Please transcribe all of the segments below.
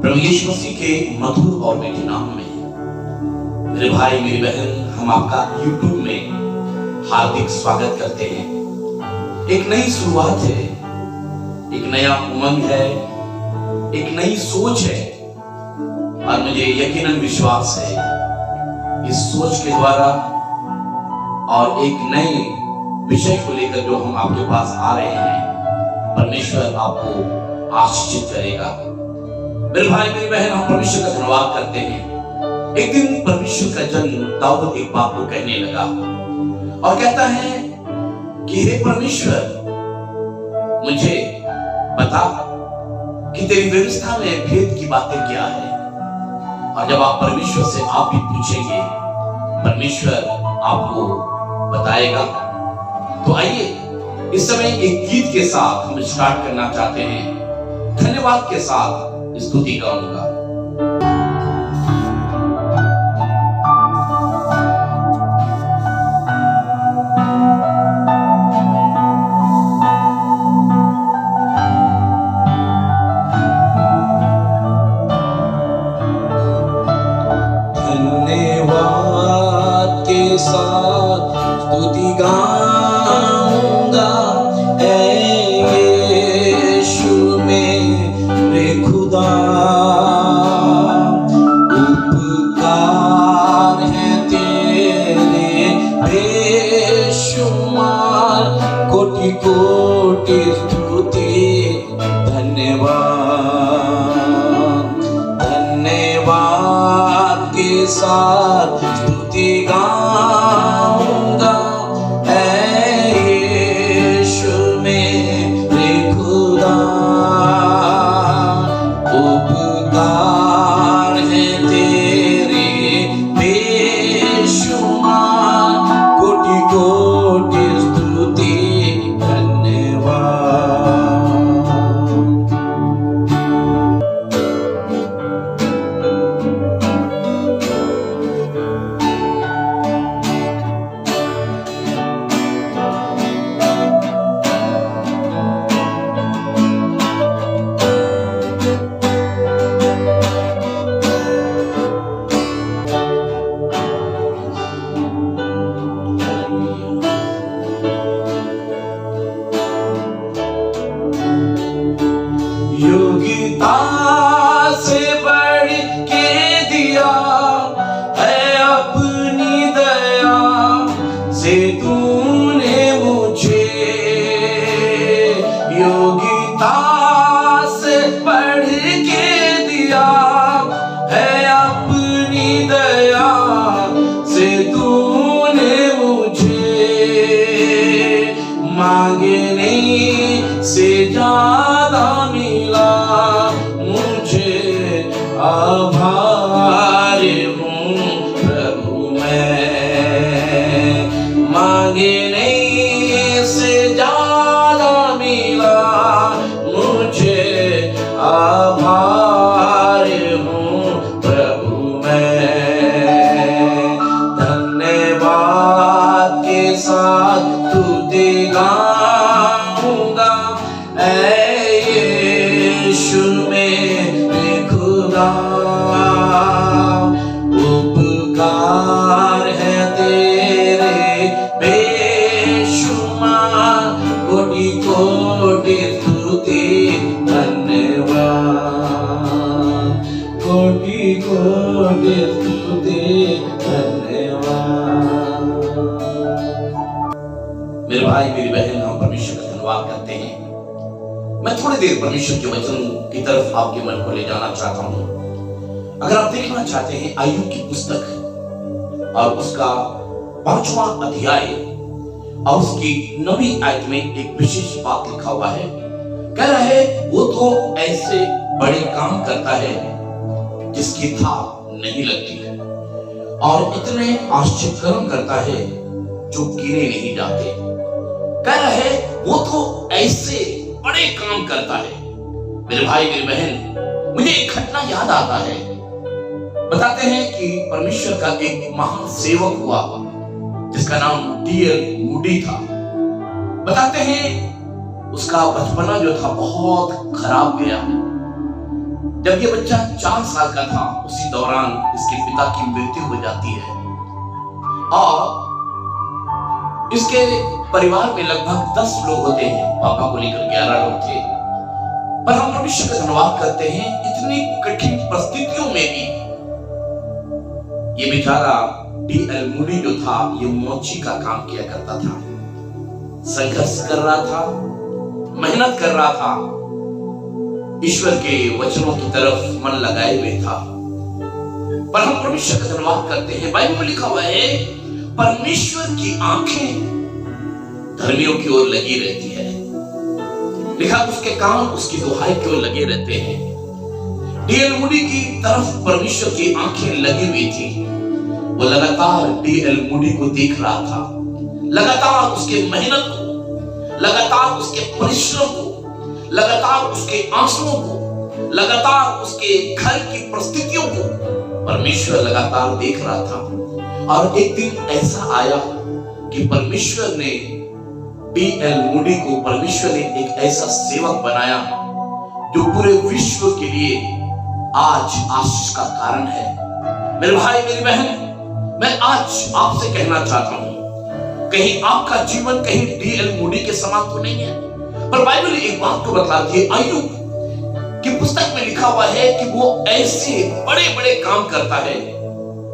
प्रभु यीशु मसीह के मधुर और मीठे नाम में मेरे भाई मेरी बहन, हम आपका YouTube में हार्दिक स्वागत करते हैं। एक नई शुरुआत है, एक नया उमंग है, एक नई सोच है और मुझे यकीनन विश्वास है इस सोच के द्वारा और एक नए विषय को लेकर जो हम आपके पास आ रहे हैं, परमेश्वर आपको आशीषित करेगा। मेरे भाई मेरी बहन, हम परमेश्वर का धन्यवाद करते हैं। एक दिन परमेश्वर का जन दाऊद एक बात को कहने लगा और कहता है कि हे परमेश्वर, मुझे बता कि तेरी व्यवस्था में भेद की बातें क्या है। और जब आप परमेश्वर से आप भी पूछेंगे, परमेश्वर आपको बताएगा। तो आइए इस समय एक गीत के साथ हम स्टार्ट करना चाहते हैं। धन्यवाद के साथ स्तुति गाऊंगा। धन्यवाद के साथ स्तुति गाऊंगा, यीशु मेरे खुदा। उपकार है तेरे बेशुमार, कोटि कोटि स्तुति धन्यवाद। धन्यवाद के साथ स्तुति गाऊंगा, यीशु मेरे खुदा। उपकार है तेरे बेशुमार, कोटि कोटि स्तुति धन्यवाद। योगिता से बढ़ के दिया है अपनी दया से तूने मुझे। योगिता से बढ़ के दिया है अपनी दया से तूने मुझे। मांगने से ज्यादा मिला मुझे, आभारी हूँ प्रभु मैं। मांगने से ज्यादा मिला मुझे, आभारी हूँ प्रभु मैं। धन्यवाद के साथ स्तुति गाऊंगा, यीशु मेरे खुदा। उपकार है तेरे बेशुमार, कोटि कोटि स्तुति धन्यवाद। कोटि कोटि स्तुति धन्यवाद। मेरे भाई मेरी बहन, हम परमेश्वर का धन्यवाद करते हैं। मैं थोड़ी देर परमेश्वर के वचन की तरफ आपके मन को ले जाना चाहता हूं। अगर आप देखना चाहते हैं अय्यूब की पुस्तक और उसका 5वां अध्याय और उसकी 9वीं आयत में एक विशेष बात लिखा हुआ है। कह रहा है, वो तो ऐसे बड़े काम करता है जिसकी था नहीं लगती है, और इतने आश्चर्य करता है जो गिने नहीं जाते। कह रहा है, वो तो ऐसे बड़े काम करता है। मेरे भाई मेरी बहन, मुझे एक घटना याद आता है। बताते हैं कि परमेश्वर का एक महान सेवक हुआ जिसका नाम D.L. मूडी था। बताते हैं उसका बचपना जो था बहुत खराब गया। जब ये बच्चा 4 साल का था, उसी दौरान इसके पिता की मृत्यु हो जाती है और इसके परिवार में लगभग 10 लोग होते हैं। पापा को लेकर 11 लोग थे। पर हम भविष्य का धन्यवाद करते हैं, इतनी कठिन परिस्थितियों में भी ये बेचारा D.L. मूडी जो था, ये मोची का काम किया करता था, संघर्ष कर रहा था, मेहनत कर रहा था, ईश्वर के वचनों की तरफ मन लगाए हुए था। पर हम परमेश्वर का धन्यवाद करते हैं। बाइबल में लिखा हुआ है, परमेश्वर की आंखें धर्मियों की ओर लगी रहती है। लिखा उसके कान उसकी दुहाई की ओर लगे रहते हैं। D.L. मूडी की तरफ परमेश्वर की आंखें लगी हुई थी। वो लगातार D.L. मूडी को देख रहा था, लगातार उसके मेहनत को, लगातार उसके परिश्रम को, लगातार उसके आंसुओं को, लगातार उसके घर की परिस्थितियों को परमेश्वर लगातार देख रहा था। और एक दिन ऐसा आया कि परमेश्वर ने D.L. मूडी को, परमेश्वर ने एक ऐसा सेवक बनाया जो पूरे विश्व के लिए आज आशीष का कारण है। मेरे भाई मेरी बहन, मैं आज आपसे कहना चाहता हूं, कहीं आपका जीवन कहीं D.L. मूडी के समान तो नहीं है, पर बाइबल एक बात को बताती है। अय्यूब की पुस्तक में लिखा हुआ है कि वो ऐसे बड़े बड़े काम करता है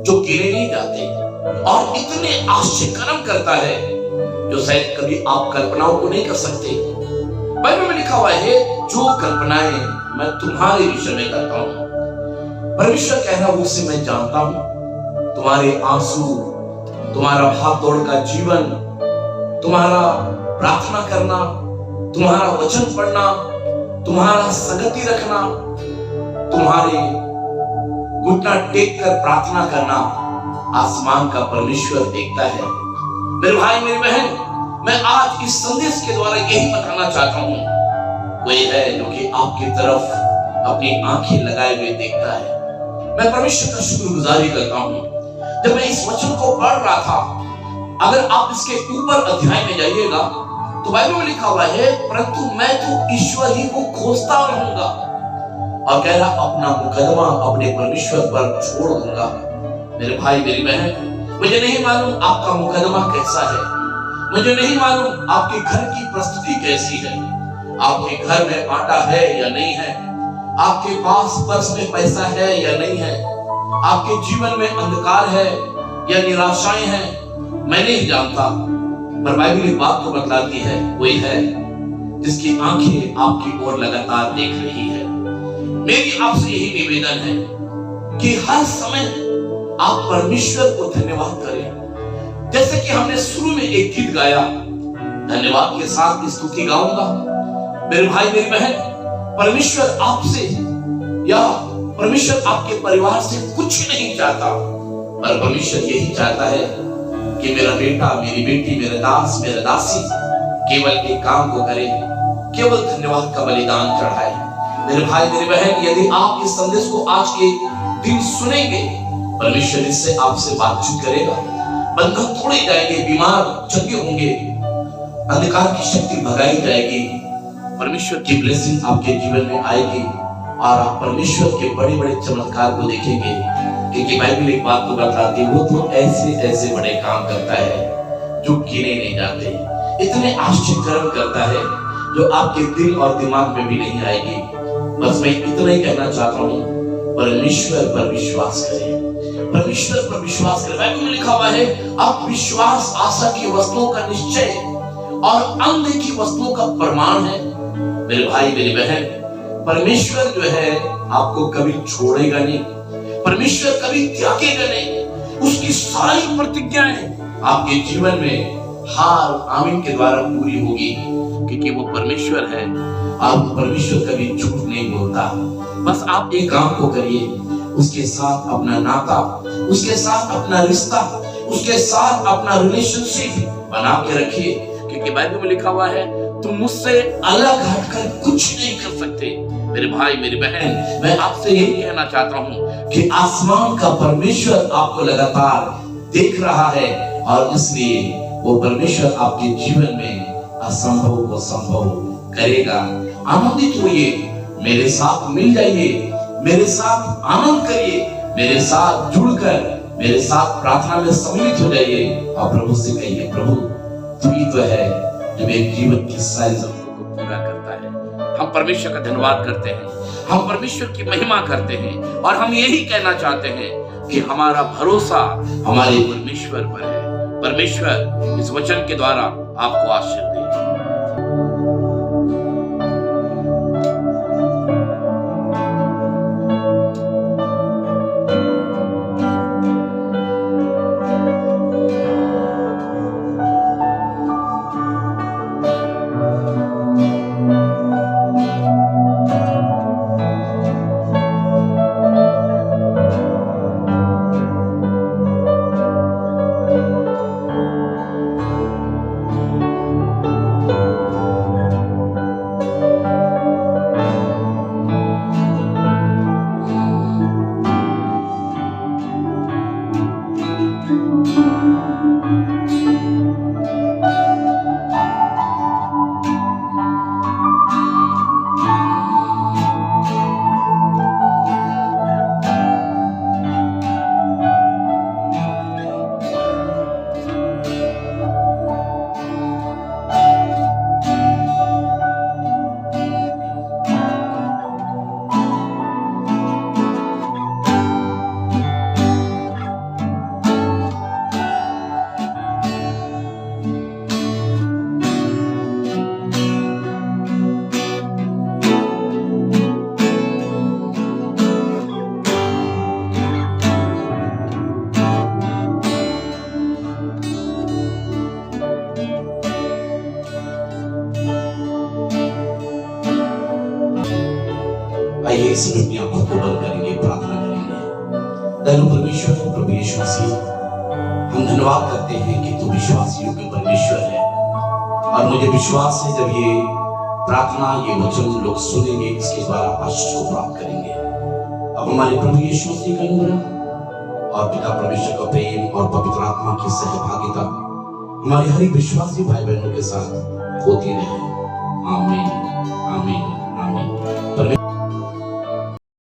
जो गिने नहीं जाते, और इतने आश्चर्य करता है जो शायद कभी आप कल्पनाओं को नहीं कर सकते। बाइबल में लिखा हुआ है, जो कल्पनाएं मैं तुम्हारे विषय में करता हूं, परमेश्वर कह रहा है, उसे मैं जानता हूं। तुम्हारे आंसू, तुम्हारा भाग दौड़ का जीवन, तुम्हारा प्रार्थना करना, तुम्हारा वचन पढ़ना, तुम्हारा संगति रखना, तुम्हारे घुटना टेक कर प्रार्थना करना, आसमान का परमेश्वर देखता है। मेरे भाई मेरी बहन, मैं आज इस संदेश के द्वारा यही बताना चाहता हूं, कोई है जो कि आपकी तरफ अपनी आंखें लगाए हुए देखता है। मैं परमेश्वर का शुक्रगुजारी करता हूं। जब मैं इस वचन को पढ़ रहा था, अगर आप इसके ऊपर अध्याय में जाइएगा तो बाइबल में लिखा हुआ है, परंतु मैं तो ईश्वर ही को खोजता रहूंगा, और कह रहा अपना मुकदमा अपने परमेश्वर पर छोड़ दूंगा। मेरे भाई मेरी बहन, मुझे नहीं मालूम आपका मुकदमा कैसा है, मुझे नहीं मालूम आपके घर की परिस्थिति कैसी है, आपके घर में आटा है या नहीं है, आपके पास पर्स में पैसा है या नहीं है, आपके जीवन में अंधकार है या निराशाएं हैं, मैं नहीं जानता। पर बाइबल एक बात को बतलाती है, कोई है जिसकी आंखें आपकी ओर लगातार देख रही है। मेरी आपसे यही निवेदन है कि हर समय आप परमेश्वर को धन्यवाद करें। जैसे कि हमने शुरू में एक गीत गाया, धन्यवाद के साथ स्तुति गाऊंगा। मेरे भाई मेरी बहन, परमेश्वर आपसे या परमेश्वर आपके परिवार से कुछ नहीं चाहता, पर परमेश्वर यही चाहता है कि मेरा बेटा, मेरी बेटी, मेरे दास, मेरे दासी केवल एक काम को करे, केवल धन्यवाद का बलिदान चढ़ाए। मेरे भाई मेरी बहन, यदि आप इस संदेश को आज के दिन सुनेंगे, परमेश्वर इससे आपसे बातचीत करेगा, बंधन तोड़े जाएंगे, बीमार चंगे होंगे, अंधकार की शक्ति भगाई जाएगी, परमेश्वर की ब्लेसिंग आपके जीवन में आएगी और आप परमेश्वर के बड़े बड़े चमत्कार को देखेंगे। क्योंकि बाइबल एक बात को बताती है, वो तो ऐसे ऐसे बड़े काम करता है जो गिने नहीं जाते, इतने आश्चर्य करता है जो आपके दिल और दिमाग में भी नहीं आएगी। बस मैं इतना ही कहना चाहता हूँ, परमेश्वर पर विश्वास करें, परमेश्वर पर विश्वास करें। बाइबल में लिखा हुआ है, अब विश्वास आशा की वस्तुओं का निश्चय और अनदेखी वस्तुओं का प्रमाण है। मेरे भाई मेरी बहन, परमेश्वर जो है आपको कभी छोड़ेगा नहीं, परमेश्वर कभी त्यागेगा नहीं। उसकी सारी प्रतिज्ञाएं आपके जीवन में हार आमीन के द्वारा पूरी होगी, क्योंकि वो परमेश्वर है। आप परमेश्वर कभी झूठ नहीं बोलता। बस आप एक काम को करिए, उसके साथ अपना नाता, उसके साथ अपना रिश्ता, उसके साथ अपना रिलेशनशिप बना के रखिए, क्योंकि बाइबल में लिखा हुआ है, तुम मुझसे अलग हटकर कुछ नहीं कर सकते। मेरे भाई मेरी बहन, मैं आपसे यही कहना चाहता हूँ कि आसमान का परमेश्वर आपको लगातार देख रहा है, और इसलिए वो परमेश्वर आपके जीवन में असंभव को संभव करेगा। आनंदित होइए, मेरे साथ मिल जाइए, मेरे साथ आनंद करिए, मेरे साथ जुड़कर मेरे साथ प्रार्थना में सम्मिलित हो जाइए और प्रभु से कहिए, प्रभु तू ही तो है जो मेरे जीवन की सारी जरूरतों को पूरा करता है। हम परमेश्वर का धन्यवाद करते हैं, हम परमेश्वर की महिमा करते हैं और हम यही कहना चाहते हैं कि हमारा भरोसा हमारे परमेश्वर पर है। परमेश्वर इस वचन के द्वारा आपको आशीर्वाद दे। आइए सब अपनी आंखों को बंद करेंगे, प्रार्थना करेंगे। दयालु परमेश्वर प्रभु यीशु मसीह, हम धन्यवाद करते हैं कि तू विश्वासियों के परमेश्वर है और मुझे विश्वास है जब ये प्रार्थना, ये वचन लोग सुनेंगे, इसके द्वारा आशीष को प्राप्त करेंगे। अब हमारे प्रभु यीशु मसीह का अनुग्रह और पिता परमेश्वर का प्रेम और पवित्र आत्मा की सहभागिता हमारे हर एक विश्वासी भाई बहनों के साथ होती रहे। आमीन, आमीन, आमीन।